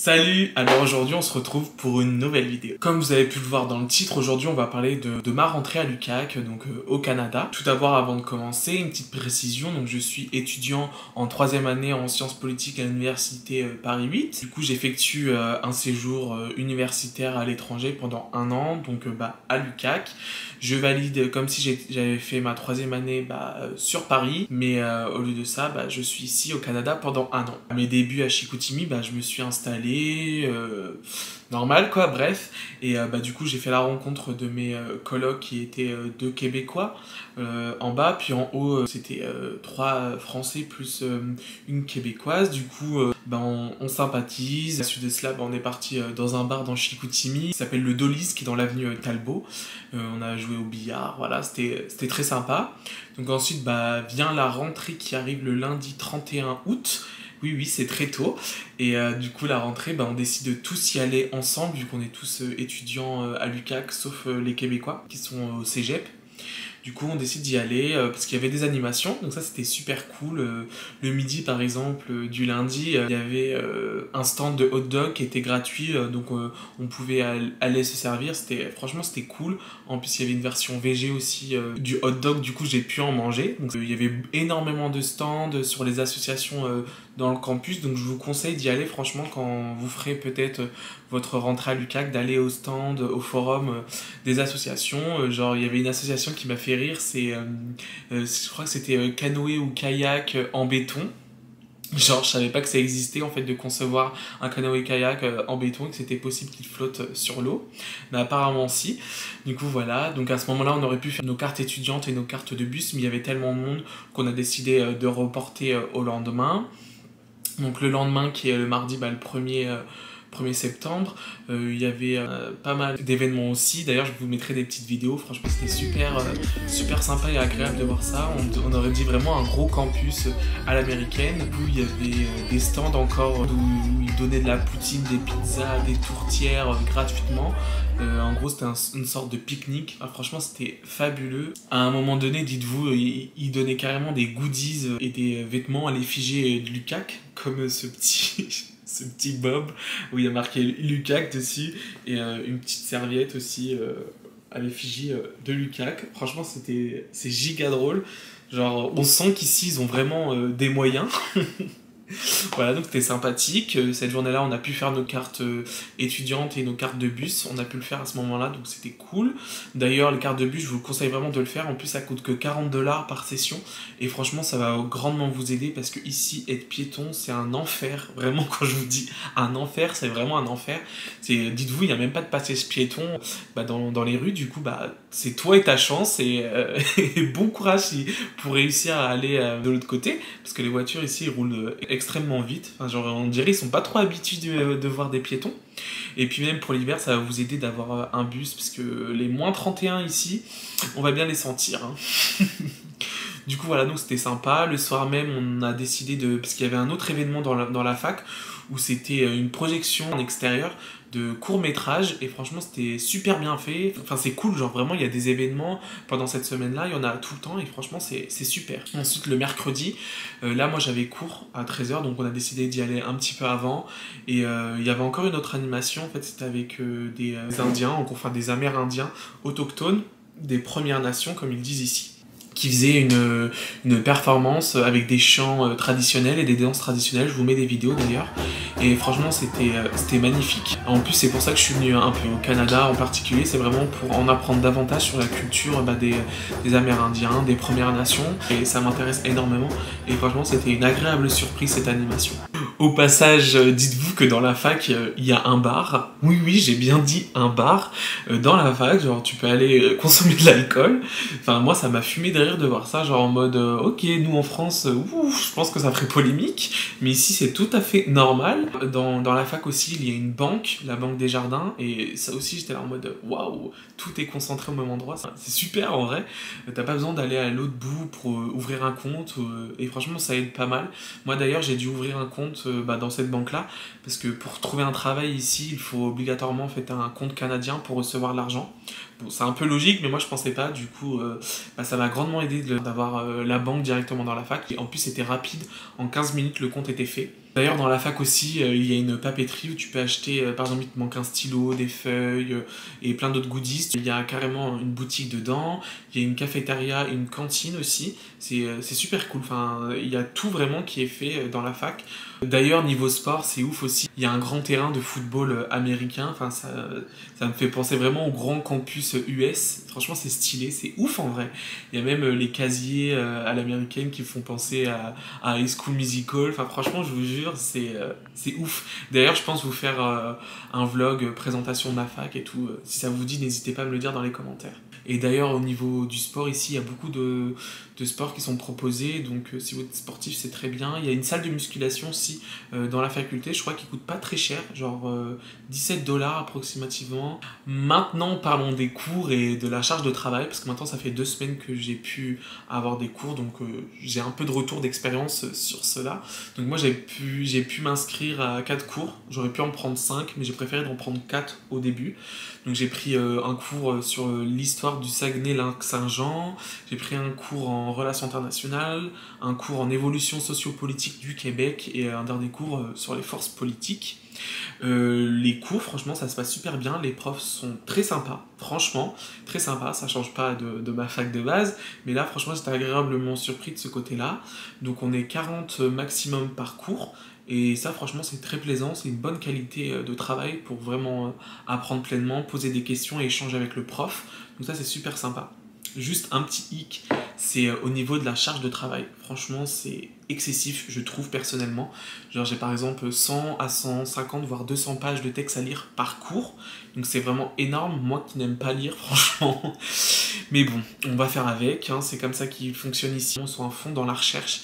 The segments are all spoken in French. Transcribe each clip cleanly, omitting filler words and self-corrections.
Salut! Alors aujourd'hui on se retrouve pour une nouvelle vidéo. Comme vous avez pu le voir dans le titre, aujourd'hui on va parler de ma rentrée à l'UQAC, donc au Canada. Tout d'abord, avant de commencer, une petite précision, donc je suis étudiant en 3e année en sciences politiques à l'université Paris 8. Du coup j'effectue un séjour universitaire à l'étranger pendant 1 an, donc à l'UQAC. Je valide comme si j'avais fait ma 3e année sur Paris, mais au lieu de ça, je suis ici au Canada pendant 1 an. À mes débuts à Chicoutimi, je me suis installé normal quoi, bref, et du coup j'ai fait la rencontre de mes colocs qui étaient 2 Québécois en bas, puis en haut c'était 3 Français plus une Québécoise. Du coup on sympathise. À la suite de cela on est parti dans un bar dans Chicoutimi qui s'appelle le Dolly's, qui est dans l'avenue Talbot. On a joué au billard, voilà, c'était très sympa. Donc ensuite vient la rentrée qui arrive le lundi 31 août. Oui, c'est très tôt. Et du coup, la rentrée, on décide de tous y aller ensemble, vu qu'on est tous étudiants à l'UQAC, sauf les Québécois qui sont au cégep. Du coup, on décide d'y aller parce qu'il y avait des animations, donc ça c'était super cool. Le midi, par exemple, du lundi, il y avait un stand de hot dog qui était gratuit, donc on pouvait aller se servir. Franchement, c'était cool. En plus, il y avait une version VG aussi du hot dog, du coup, j'ai pu en manger. Donc, il y avait énormément de stands sur les associations dans le campus, donc je vous conseille d'y aller, franchement, quand vous ferez peut-être votre rentrée à l'UQAC, d'aller au stand, au forum des associations. Genre, il y avait une association qui m'a fait rire, je crois que c'était canoë ou kayak en béton. Genre, je savais pas que ça existait en fait de concevoir un canoë-kayak en béton et que c'était possible qu'il flotte sur l'eau. Mais apparemment si. Du coup voilà, donc à ce moment-là on aurait pu faire nos cartes étudiantes et nos cartes de bus, mais il y avait tellement de monde qu'on a décidé de reporter au lendemain. Donc le lendemain, qui est le mardi, le 1er septembre, il y avait pas mal d'événements aussi. D'ailleurs, je vous mettrai des petites vidéos. Franchement, c'était super sympa et agréable de voir ça. On aurait dit vraiment un gros campus à l'américaine, où il y avait des stands encore où ils donnaient de la poutine, des pizzas, des tourtières gratuitement. En gros, c'était une sorte de pique-nique. Franchement, c'était fabuleux. À un moment donné, dites-vous, ils donnaient carrément des goodies et des vêtements à l'effigie de l'UQAC, comme ce petit bob où il y a marqué l'UQAC dessus, et une petite serviette aussi à l'effigie de l'UQAC. Franchement, c'est giga drôle. Genre, on sent qu'ici, ils ont vraiment des moyens. Voilà, donc c'était sympathique. Cette journée-là, on a pu faire nos cartes étudiantes et nos cartes de bus. On a pu le faire à ce moment-là, donc c'était cool. D'ailleurs, les cartes de bus, je vous conseille vraiment de le faire. En plus, ça coûte que 40 $ par session. Et franchement, ça va grandement vous aider, parce que ici, être piéton, c'est un enfer. Vraiment, quand je vous dis un enfer, c'est vraiment un enfer. Dites-vous, il n'y a même pas de passage piéton dans les rues. Du coup, c'est toi et ta chance. Et bon courage pour réussir à aller de l'autre côté. Parce que les voitures ici, ils roulent extrêmement vite. Enfin, genre, on dirait qu'ils sont pas trop habitués de voir des piétons. Et puis même pour l'hiver, ça va vous aider d'avoir un bus, parce que les moins 31 ici, on va bien les sentir. Hein. Du coup voilà, donc c'était sympa. Le soir même, on a décidé parce qu'il y avait un autre événement dans la fac, où c'était une projection en extérieur de court-métrage, et franchement c'était super bien fait. Enfin, c'est cool, genre vraiment il y a des événements pendant cette semaine-là, il y en a tout le temps, et franchement c'est super. Ensuite, le mercredi, là moi j'avais cours à 13 h, donc on a décidé d'y aller un petit peu avant, et il y avait encore une autre animation. En fait, c'était avec des Indiens, enfin des Amérindiens autochtones des Premières Nations, comme ils disent ici, qui faisait une performance avec des chants traditionnels et des danses traditionnelles. Je vous mets des vidéos d'ailleurs, et franchement c'était magnifique. En plus, c'est pour ça que je suis venu un peu au Canada en particulier, c'est vraiment pour en apprendre davantage sur la culture des Amérindiens, des Premières Nations, et ça m'intéresse énormément, et franchement c'était une agréable surprise, cette animation. Au passage, dites-vous que dans la fac, il y a un bar. Oui, j'ai bien dit un bar. Dans la fac, genre tu peux aller consommer de l'alcool. Enfin, moi ça m'a fumé de rire de voir ça, genre en mode ok, nous en France, je pense que ça ferait polémique, mais ici c'est tout à fait normal. Dans la fac aussi, il y a une banque, la Banque des Jardins, et ça aussi j'étais là en mode waouh, tout est concentré au même endroit. C'est super en vrai. T'as pas besoin d'aller à l'autre bout pour ouvrir un compte, et franchement ça aide pas mal. Moi d'ailleurs, j'ai dû ouvrir un compte dans cette banque-là, parce que pour trouver un travail ici, il faut obligatoirement un compte canadien pour recevoir l'argent. Bon, c'est un peu logique, mais moi je pensais pas. Du coup, ça m'a grandement aidé d'avoir la banque directement dans la fac. Et en plus, c'était rapide. En 15 minutes, le compte était fait. D'ailleurs, dans la fac aussi, il y a une papeterie où tu peux acheter, par exemple, il te manque un stylo, des feuilles et plein d'autres goodies. Il y a carrément une boutique dedans, il y a une cafétéria, une cantine aussi. C'est super cool. Enfin, il y a tout vraiment qui est fait dans la fac. D'ailleurs, niveau sport, c'est ouf aussi. Il y a un grand terrain de football américain. Enfin, ça me fait penser vraiment au grand campus US. Franchement, c'est stylé, c'est ouf en vrai. Il y a même les casiers à l'américaine qui font penser à High School Musical. Enfin, franchement, je vous jure, c'est ouf. D'ailleurs, je pense vous faire un vlog présentation de ma fac et tout. Si ça vous dit, n'hésitez pas à me le dire dans les commentaires. Et d'ailleurs, au niveau du sport, ici, il y a beaucoup de sports qui sont proposés. Donc, si vous êtes sportif, c'est très bien. Il y a une salle de musculation aussi dans la faculté. Je crois qu'il coûte pas très cher, genre 17 dollars approximativement. Maintenant, parlons des cours et de la charge de travail. Parce que maintenant, ça fait 2 semaines que j'ai pu avoir des cours. Donc, j'ai un peu de retour d'expérience sur cela. Donc, moi, j'ai pu m'inscrire à 4 cours. J'aurais pu en prendre 5, mais j'ai préféré d'en prendre 4 au début. Donc j'ai pris un cours sur l'histoire du Saguenay-Lac-Saint-Jean, j'ai pris un cours en relations internationales, un cours en évolution sociopolitique du Québec et un dernier cours sur les forces politiques. Les cours, franchement, ça se passe super bien, les profs sont très sympas, franchement, très sympas, ça change pas de ma fac de base, mais là, franchement, j'étais agréablement surpris de ce côté-là. Donc on est 40 maximum par cours, et ça, franchement, c'est très plaisant, c'est une bonne qualité de travail pour vraiment apprendre pleinement, poser des questions et échanger avec le prof. Donc ça, c'est super sympa. Juste un petit hic, c'est au niveau de la charge de travail. Franchement, c'est excessif, je trouve personnellement. Genre, j'ai par exemple 100 à 150, voire 200 pages de texte à lire par cours. Donc c'est vraiment énorme, moi qui n'aime pas lire, franchement. Mais bon, on va faire avec, hein. C'est comme ça qu'il fonctionne ici. On soit à fond dans la recherche.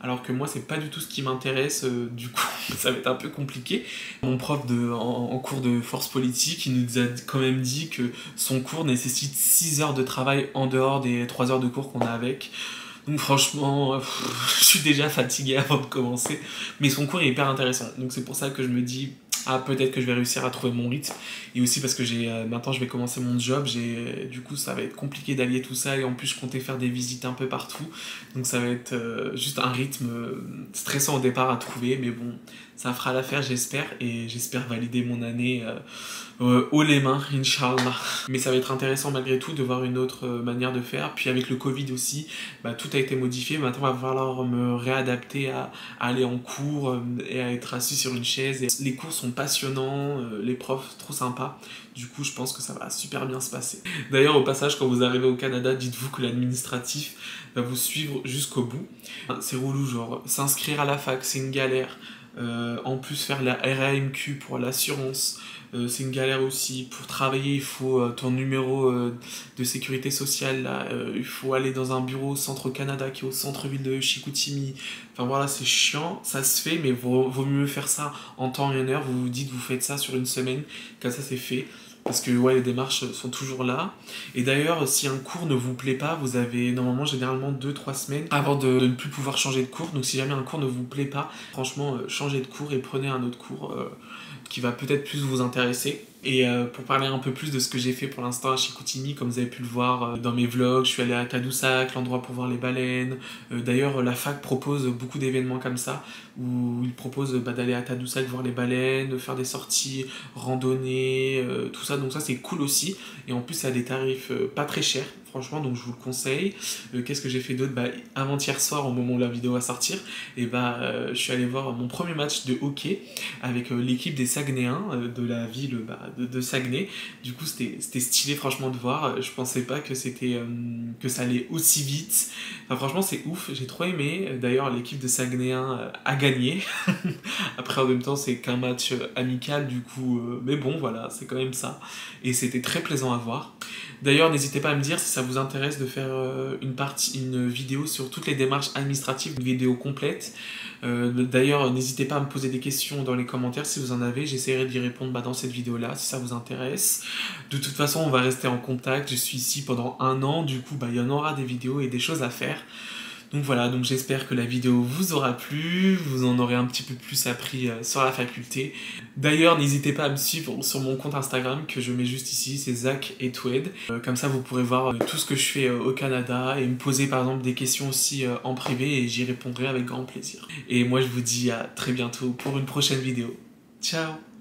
Alors que moi, c'est pas du tout ce qui m'intéresse, du coup, ça va être un peu compliqué. Mon prof en cours de force politique, il nous a quand même dit que son cours nécessite 6 heures de travail en dehors des 3 heures de cours qu'on a avec. Donc franchement, je suis déjà fatigué avant de commencer, mais son cours est hyper intéressant. Donc c'est pour ça que je me dis, ah peut-être que je vais réussir à trouver mon rythme. Et aussi parce que maintenant je vais commencer mon job, du coup ça va être compliqué d'allier tout ça et en plus je comptais faire des visites un peu partout. Donc ça va être juste un rythme stressant au départ à trouver, mais bon, ça fera l'affaire j'espère et j'espère valider mon année haut les mains, Inch'Allah. Mais ça va être intéressant malgré tout de voir une autre manière de faire. Puis avec le Covid aussi, bah, tout a été modifié. Maintenant, il va falloir me réadapter à aller en cours et à être assis sur une chaise. Et les cours sont passionnants, les profs trop sympas. Du coup, je pense que ça va super bien se passer. D'ailleurs, au passage, quand vous arrivez au Canada, dites-vous que l'administratif va vous suivre jusqu'au bout. C'est relou, genre s'inscrire à la fac, c'est une galère. En plus, faire la RAMQ pour l'assurance, c'est une galère aussi. Pour travailler, il faut ton numéro de sécurité sociale, là. Il faut aller dans un bureau Centre Canada qui est au centre-ville de Chicoutimi. Enfin voilà, c'est chiant, ça se fait, mais vaut mieux faire ça en temps et en heure. Vous vous dites, vous faites ça sur une semaine, comme ça c'est fait. Parce que ouais, les démarches sont toujours là. Et d'ailleurs, si un cours ne vous plaît pas, vous avez normalement généralement 2-3 semaines avant de ne plus pouvoir changer de cours. Donc si jamais un cours ne vous plaît pas, franchement, changez de cours et prenez un autre cours qui va peut-être plus vous intéresser. Et pour parler un peu plus de ce que j'ai fait pour l'instant à Chicoutimi, comme vous avez pu le voir dans mes vlogs, je suis allé à Tadoussac, l'endroit pour voir les baleines. D'ailleurs, la fac propose beaucoup d'événements comme ça, où ils proposent d'aller à Tadoussac voir les baleines, de faire des sorties, randonnées, tout ça. Donc ça, c'est cool aussi. Et en plus, ça a des tarifs pas très chers, franchement, donc je vous le conseille. Qu'est-ce que j'ai fait d'autre? Avant-hier soir, au moment où la vidéo va sortir, et je suis allé voir mon premier match de hockey avec l'équipe des Saguenayens de la ville de Saguenay. Du coup, c'était stylé, franchement, de voir. Je pensais pas que que ça allait aussi vite. Enfin, franchement, c'est ouf, j'ai trop aimé. D'ailleurs, l'équipe de Saguenayens a gagné. Après, en même temps, c'est qu'un match amical, du coup, mais bon, voilà, c'est quand même ça. Et c'était très plaisant à voir. D'ailleurs, n'hésitez pas à me dire si ça vous intéresse de faire une vidéo sur toutes les démarches administratives, une vidéo complète. D'ailleurs, n'hésitez pas à me poser des questions dans les commentaires si vous en avez. J'essaierai d'y répondre dans cette vidéo-là si ça vous intéresse. De toute façon, on va rester en contact. Je suis ici pendant 1 an. Du coup, il y en aura des vidéos et des choses à faire. Donc voilà, donc j'espère que la vidéo vous aura plu, vous en aurez un petit peu plus appris sur la faculté. D'ailleurs, n'hésitez pas à me suivre sur mon compte Instagram que je mets juste ici, c'est Zach et Twed. Comme ça, vous pourrez voir tout ce que je fais au Canada et me poser par exemple des questions aussi en privé et j'y répondrai avec grand plaisir. Et moi, je vous dis à très bientôt pour une prochaine vidéo. Ciao!